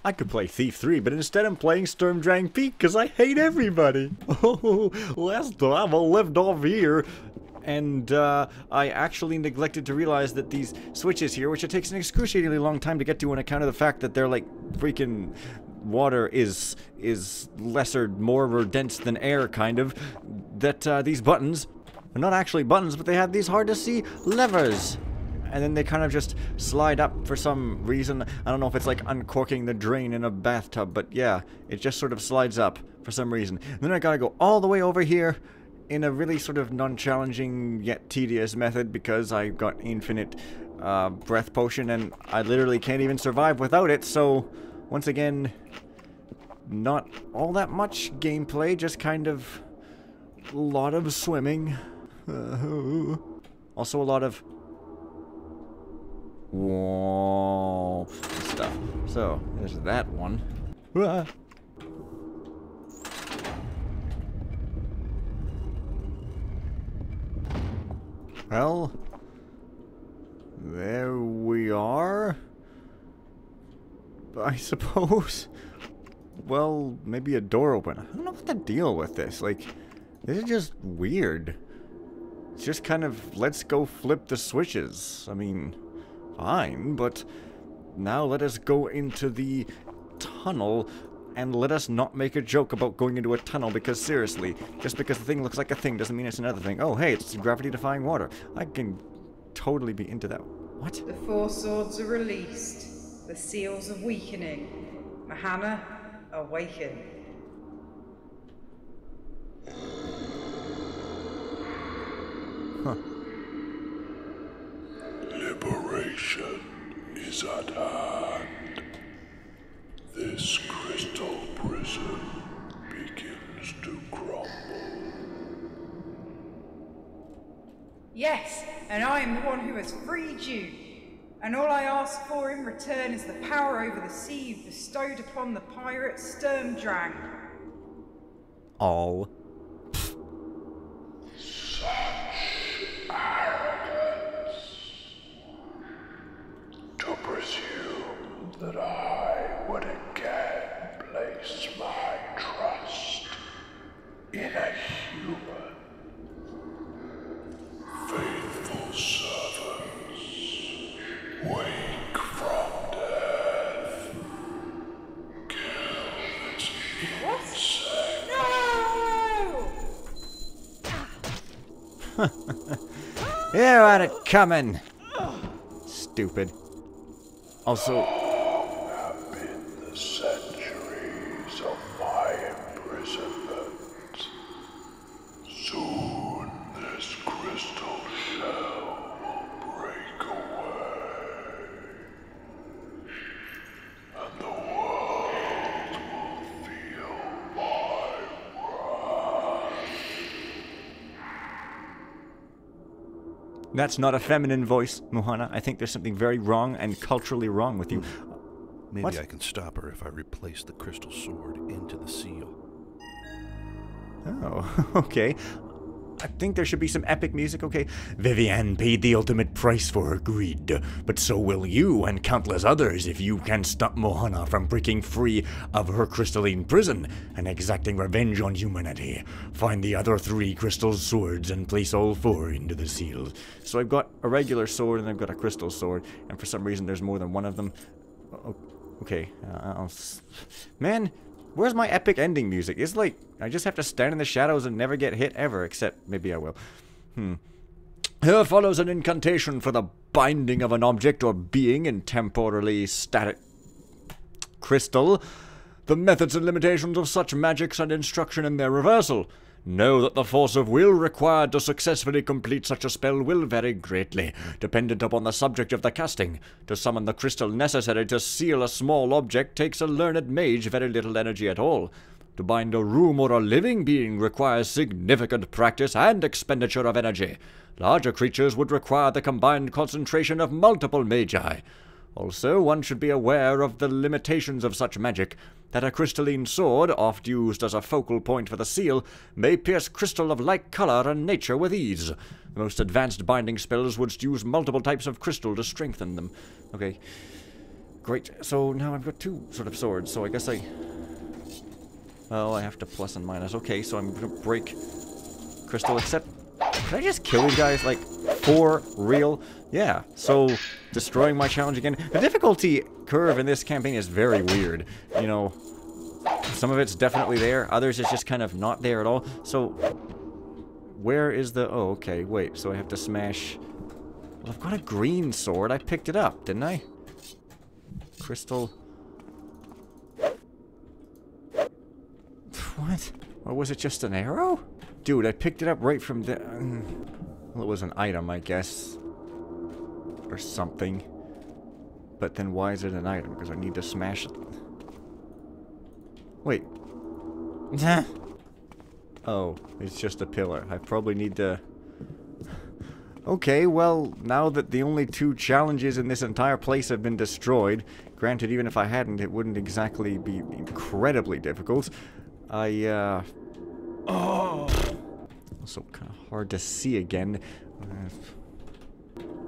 I could play Thief 3, but instead I'm playing Sturmdrang Peak because I hate everybody. Oh, last time I lived off here. And I actually neglected to realize that these switches here, which it takes an excruciatingly long time to get to on account of the fact that they're like freaking water is lesser, more dense than air, kind of, that these buttons are not actually buttons, but they have these hard to see levers. And then they kind of just slide up for some reason. I don't know if it's like uncorking the drain in a bathtub, but yeah, it just sort of slides up for some reason. And then I gotta go all the way over here in a really sort of non-challenging yet tedious method because I got infinite breath potion and I literally can't even survive without it. So once again, not all that much gameplay, just kind of a lot of swimming. Also a lot of whoa stuff. So there's that one. Well, there we are, I suppose. Well, maybe a door open. I don't know what to deal with this. Like, this is just weird. It's just kind of, let's go flip the switches. I mean, fine, but now let us go into the tunnel. And let us not make a joke about going into a tunnel, because seriously, just because the thing looks like a thing doesn't mean it's another thing. Oh, hey, it's gravity-defying water. I can totally be into that. What? The four swords are released. The seals are weakening. Mahana, awaken. Huh. Liberation is at hand. This crystal prison begins to crumble. Yes, and I am the one who has freed you. And all I ask for in return is the power over the sea you've bestowed upon the pirate Sturmdrang. All. Such arrogance. To presume that I would again place my trust in a human. Faithful servants, wake from death. Kill this insect. No! You had it coming. Stupid. Also, Long have been the centuries of my imprisonment. Soon this crystal shell will break away, and the world will feel my wrath. that's not a feminine voice, Mohana. I think there's something very wrong and culturally wrong with you. Maybe What? I can stop her if I replace the crystal sword into the seal. Oh, okay. I think there should be some epic music, okay? Vivienne paid the ultimate price for her greed, but so will you and countless others if you can stop Mohana from breaking free of her crystalline prison and exacting revenge on humanity. Find the other 3 crystal swords and place all 4 into the seals. So I've got a regular sword and I've got a crystal sword, and for some reason there's more than one of them. Okay, man, where's my epic ending music? It's like, I just have to stand in the shadows and never get hit ever, except maybe I will. Here follows an incantation for the binding of an object or being in temporally static crystal. The methods and limitations of such magics and instruction in their reversal. Know that the force of will required to successfully complete such a spell will vary greatly, dependent upon the subject of the casting. To summon the crystal necessary to seal a small object takes a learned mage very little energy at all. To bind a room or a living being requires significant practice and expenditure of energy. Larger creatures would require the combined concentration of multiple magi. Also, one should be aware of the limitations of such magic, that a crystalline sword, oft used as a focal point for the seal, may pierce crystal of like color and nature with ease. The most advanced binding spells would use multiple types of crystal to strengthen them. Okay. Great. So now I've got two sort of swords, so I guess I... Well, I have to plus and minus. Okay, so I'm gonna break crystal, except... Could I just kill these guys, like, for real? Yeah, so destroying my challenge again. The difficulty curve in this campaign is very weird. You know, some of it's definitely there, others it's just kind of not there at all. So, where is the... Oh, okay, wait, so I have to smash... Well, I've got a green sword. I picked it up, didn't I? Crystal... What? Or was it just an arrow? Dude, I picked it up right from the... Well, it was an item, I guess. Or something. But then why is it an item? Because I need to smash it. Wait. Oh, it's just a pillar. I probably need to... Okay, well, now that the only two challenges in this entire place have been destroyed, granted, even if I hadn't, it wouldn't exactly be incredibly difficult. Oh! Also kind of hard to see again.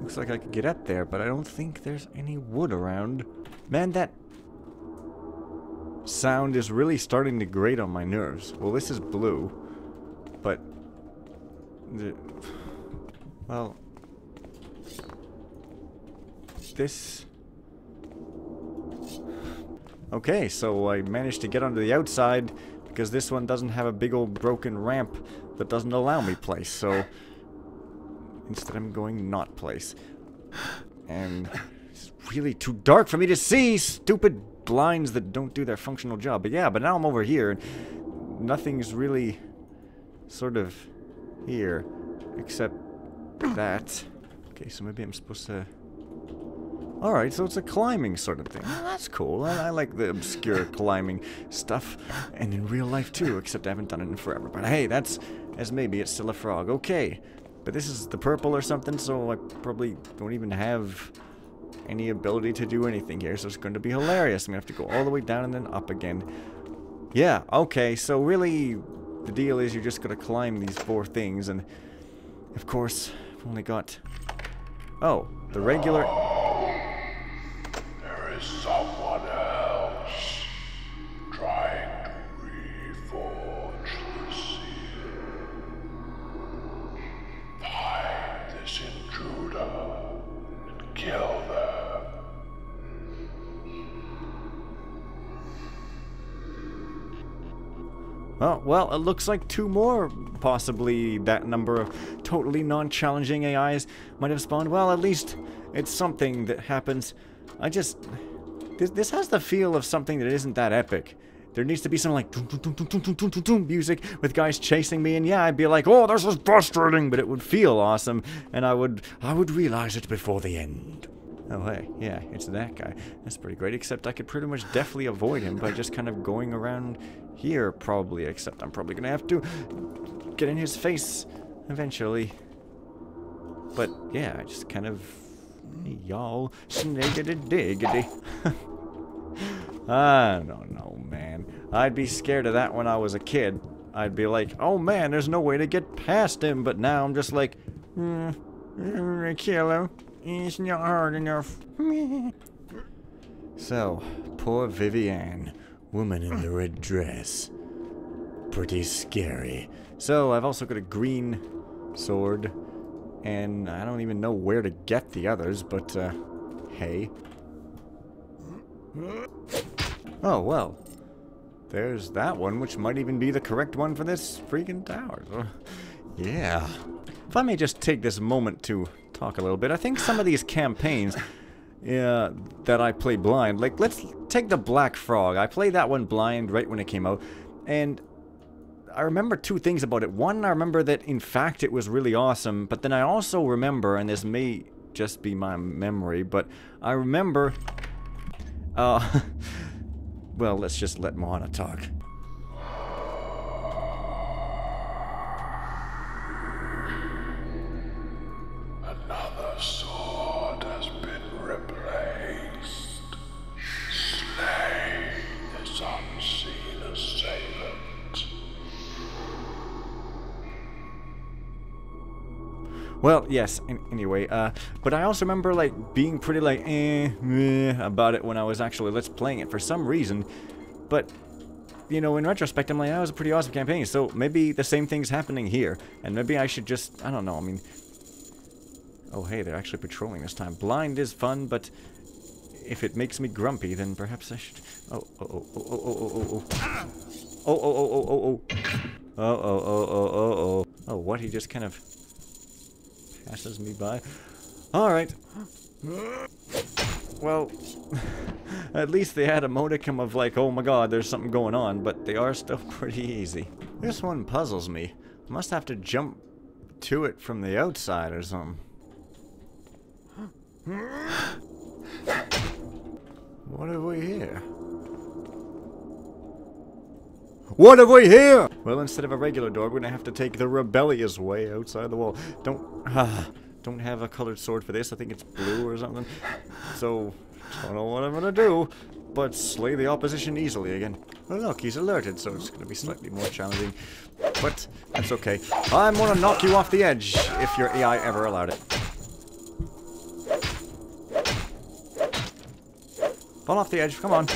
Looks like I could get up there, but I don't think there's any wood around. Man, that sound is really starting to grate on my nerves. Well, this is blue, but... Well... This... Okay, so I managed to get onto the outside because this one doesn't have a big old broken ramp that doesn't allow me place, so... Instead I'm going not place. And it's really too dark for me to see! Stupid blinds that don't do their functional job. But yeah, but now I'm over here and nothing's really sort of here except that. Okay, so maybe I'm supposed to... Alright, so it's a climbing sort of thing. Well, that's cool. I like the obscure climbing stuff. And in real life too, except I haven't done it in forever. But hey, that's... As maybe it's still a frog. Okay. But this is the purple or something, so I probably don't even have any ability to do anything here. So it's going to be hilarious. I'm going to have to go all the way down and then up again. Yeah, okay. So really, the deal is you're just going to climb these 4 things. And, of course, I've only got... Oh, the regular... Someone else trying to reforge the seal. Find this intruder and kill them. Oh, well, it looks like 2 more, possibly that number of totally non-challenging AIs might have spawned. Well, at least it's something that happens. I just... This has the feel of something that isn't that epic. There needs to be some like doom, doom, doom, doom, doom, doom, doom, doom music with guys chasing me, and yeah, I'd be like, oh, this is frustrating, but it would feel awesome, and I would realize it before the end. Oh hey, yeah, it's that guy. That's pretty great, except I could pretty much definitely avoid him by just kind of going around here, probably, except I'm probably gonna have to get in his face eventually. But yeah, I just kind of... Y'all, sniggity-diggity. I don't know, man. I'd be scared of that when I was a kid. I'd be like, oh man, there's no way to get past him. But now I'm just like, kill him. It's not hard enough. So, poor Vivienne, woman in the red dress. Pretty scary. So, I've also got a green sword. And I don't even know where to get the others, but, hey. Oh, well. There's that one, which might even be the correct one for this freaking tower. So, yeah. If I may just take this moment to talk a little bit. I think some of these campaigns that I play blind, like, let's take the Black Frog. I played that one blind right when it came out, and... I remember 2 things about it. One, I remember that, in fact, it was really awesome. But then I also remember, and this may just be my memory, but I remember... well, let's just let Moana talk. Another sword has been replaced. Slay this unseen assailant. Well, yes, anyway, but I also remember, like, being pretty, like, meh about it when I was actually Let's Playing it for some reason, but, you know, in retrospect, I'm like, that was a pretty awesome campaign, so maybe the same thing's happening here, and maybe I should just, I don't know, I mean, oh, hey, they're actually patrolling this time. Blind is fun, but if it makes me grumpy, then perhaps I should, oh, what, he just kind of passes me by. Alright. Well, at least they had a modicum of like, oh my god, there's something going on, but they are still pretty easy. This one puzzles me. I must have to jump to it from the outside or something. What have we here? What have we here? Well, instead of a regular door, we're gonna have to take the rebellious way outside the wall. Don't have a colored sword for this. I think it's blue or something. So, don't know what I'm gonna do, but slay the opposition easily again. Oh look, he's alerted, so it's gonna be slightly more challenging. But, that's okay. I'm gonna knock you off the edge, if your AI ever allowed it. Fall off the edge, come on.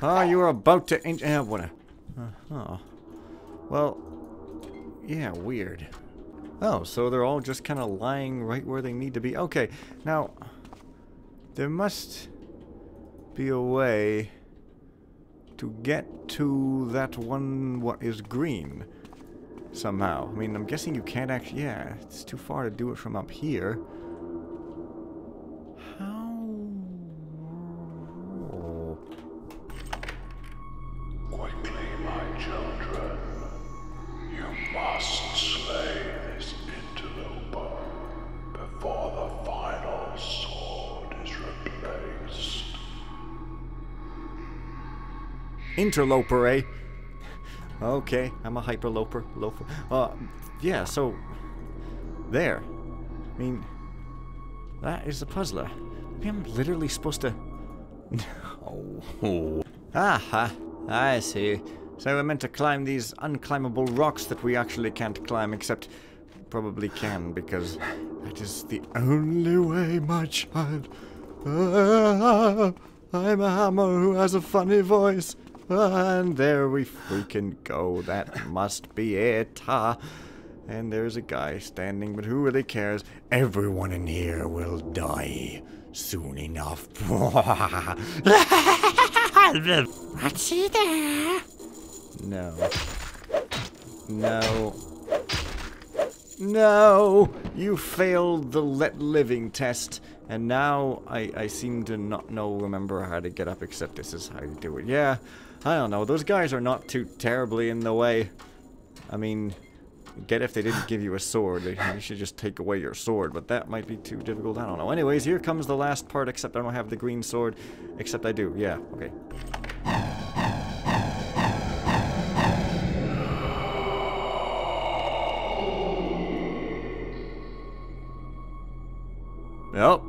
Ah, you were about to what? Oh. Well, yeah, weird. Oh, so they're all just kind of lying right where they need to be. Okay, now, there must be a way to get to that one what is green somehow. I mean, I'm guessing you can't actually, yeah, it's too far to do it from up here. Quickly, my children, you must slay this interloper before the final sword is replaced. Interloper, eh? Okay, I'm a hyperloper. Yeah, so... There. I mean... That is the puzzler. Maybe I'm literally supposed to... No. Aha! I see. So we're meant to climb these unclimbable rocks that we actually can't climb, except probably can, because that is the only way, my child. I'm a hammer who has a funny voice. And there we freaking go. That must be it. And there's a guy standing, but who really cares? Everyone in here will die soon enough. What's he there? No. No. No! You failed the let living test, and now I seem to not remember how to get up, except this is how you do it. Yeah, I don't know. Those guys are not too terribly in the way. I mean, get if they didn't give you a sword. You should just take away your sword, but that might be too difficult. I don't know. Anyways, here comes the last part, except I don't have the green sword. Except I do. Yeah, okay. Yep.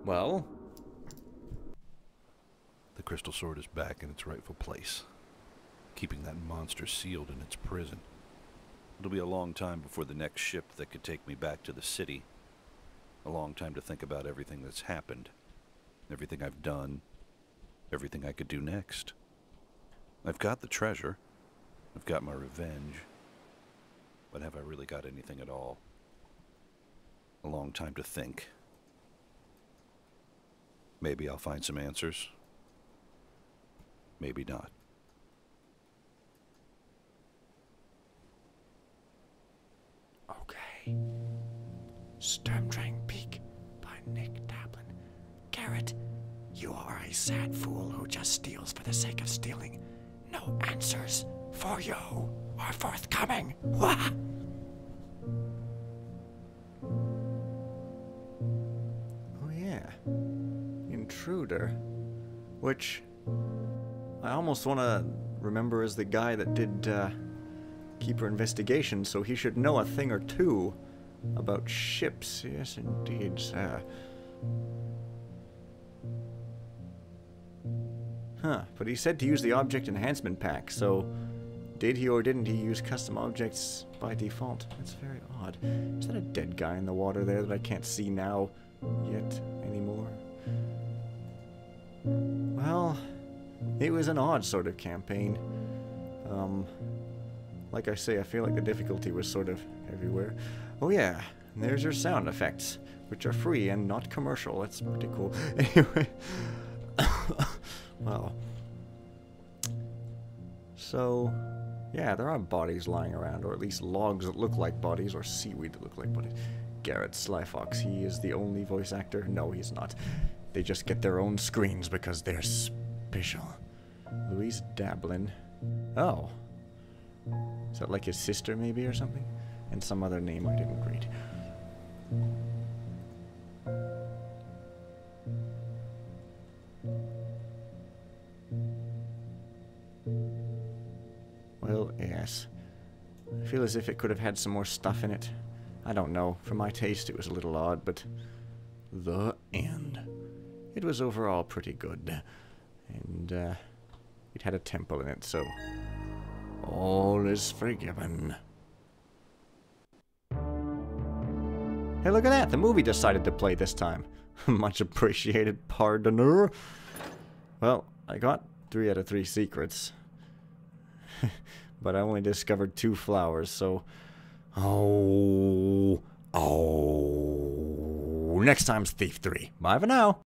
Well? The crystal sword is back in its rightful place, keeping that monster sealed in its prison. It'll be a long time before the next ship that could take me back to the city. A long time to think about everything that's happened. Everything I've done, everything I could do next. I've got the treasure, I've got my revenge, but have I really got anything at all? A long time to think. Maybe I'll find some answers. Maybe not. Okay. Sturmdrang Peak by Nick Tablin. Garrett, you are a sad fool who just steals for the sake of stealing. No answers for you are forthcoming. Wah! Oh yeah. Intruder. Which I almost want to remember as the guy that did Keeper Investigation, so he should know a thing or two About ships, yes indeed, sir. Huh, but he said to use the object enhancement pack, so did he or didn't he use custom objects by default? That's very odd. Is that a dead guy in the water there that I can't see now yet anymore? Well, it was an odd sort of campaign. Like I say, I feel like the difficulty was sort of everywhere. Oh yeah, and there's your sound effects, which are free and not commercial. That's pretty cool. Anyway, well, so yeah, there are bodies lying around, or at least logs that look like bodies, or seaweed that look like bodies. Garrett Slyfox, he is the only voice actor? No, he's not. They just get their own screens because they're special. Louise Dablin. Oh. Is that like his sister, maybe, or something? And some other name I didn't read. Well, yes. I feel as if it could have had some more stuff in it. I don't know. For my taste, it was a little odd, but the end. It was overall pretty good. And, it had a temple in it, so all is forgiven. Hey, look at that! The movie decided to play this time. Much appreciated, pardoner. Well, I got 3 out of 3 secrets. But I only discovered 2 flowers, so... Oh... Next time's Thief 3. Bye for now.